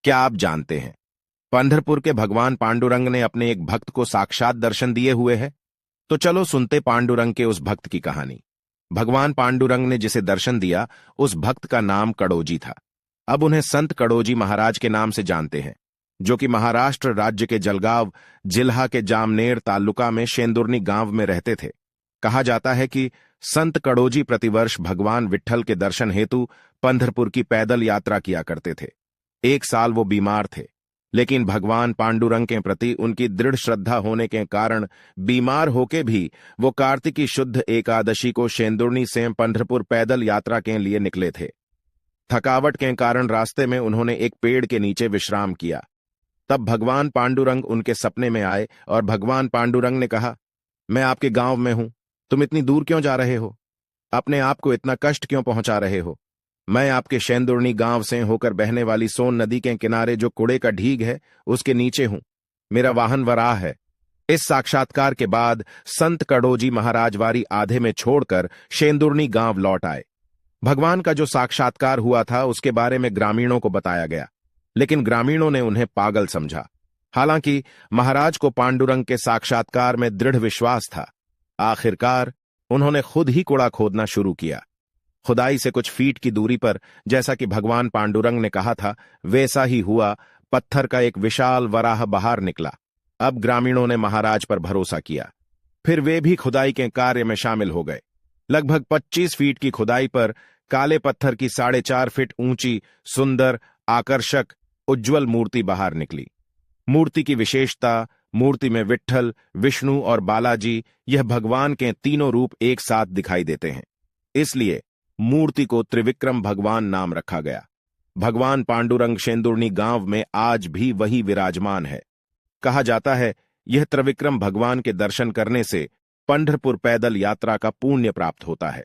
क्या आप जानते हैं पंढरपुर के भगवान पांडुरंग ने अपने एक भक्त को साक्षात दर्शन दिए हुए हैं? तो चलो सुनते पांडुरंग के उस भक्त की कहानी। भगवान पांडुरंग ने जिसे दर्शन दिया उस भक्त का नाम कड़ोजी था। अब उन्हें संत कड़ोजी महाराज के नाम से जानते हैं, जो कि महाराष्ट्र राज्य के जलगांव जिल्हा के जामनेर तालुका में शेंदुर्नी गांव में रहते थे। कहा जाता है कि संत कड़ोजी प्रतिवर्ष भगवान विट्ठल के दर्शन हेतु पंढरपुर की पैदल यात्रा किया करते थे। एक साल वो बीमार थे, लेकिन भगवान पांडुरंग के प्रति उनकी दृढ़ श्रद्धा होने के कारण बीमार होके भी वो कार्तिकी शुद्ध एकादशी को शेंदुर्नी से पंढरपुर पैदल यात्रा के लिए निकले थे। थकावट के कारण रास्ते में उन्होंने एक पेड़ के नीचे विश्राम किया। तब भगवान पांडुरंग उनके सपने में आए और भगवान पांडुरंग ने कहा, मैं आपके गांव में हूं, तुम इतनी दूर क्यों जा रहे हो? अपने आप को इतना कष्ट क्यों पहुंचा रहे हो? मैं आपके शेंदुर्नी गांव से होकर बहने वाली सोन नदी के किनारे जो कूड़े का ढीग है उसके नीचे हूं। मेरा वाहन वराह है। इस साक्षात्कार के बाद संत कड़ोजी महाराज वारी आधे में छोड़कर शेंदुर्नी गांव लौट आए। भगवान का जो साक्षात्कार हुआ था उसके बारे में ग्रामीणों को बताया गया, लेकिन ग्रामीणों ने उन्हें पागल समझा। हालांकि महाराज को पांडुरंग के साक्षात्कार में दृढ़ विश्वास था। आखिरकार उन्होंने खुद ही कूड़ा खोदना शुरू किया। खुदाई से कुछ फीट की दूरी पर, जैसा कि भगवान पांडुरंग ने कहा था, वैसा ही हुआ। पत्थर का एक विशाल वराह बाहर निकला। अब ग्रामीणों ने महाराज पर भरोसा किया। फिर वे भी खुदाई के कार्य में शामिल हो गए। लगभग 25 फीट की खुदाई पर काले पत्थर की 4.5 फीट ऊंची, सुंदर, आकर्षक, उज्ज्वल मूर्ति बाहर निकली। मूर्ति की विशेषता, मूर्ति में विट्ठल, विष्णु और बालाजी, यह भगवान के तीनों रूप एक साथ दिखाई देते हैं। इसलिए मूर्ति को त्रिविक्रम भगवान नाम रखा गया। भगवान पांडुरंग शेंदुर्नी गांव में आज भी वही विराजमान है। कहा जाता है यह त्रिविक्रम भगवान के दर्शन करने से पंढरपुर पैदल यात्रा का पुण्य प्राप्त होता है।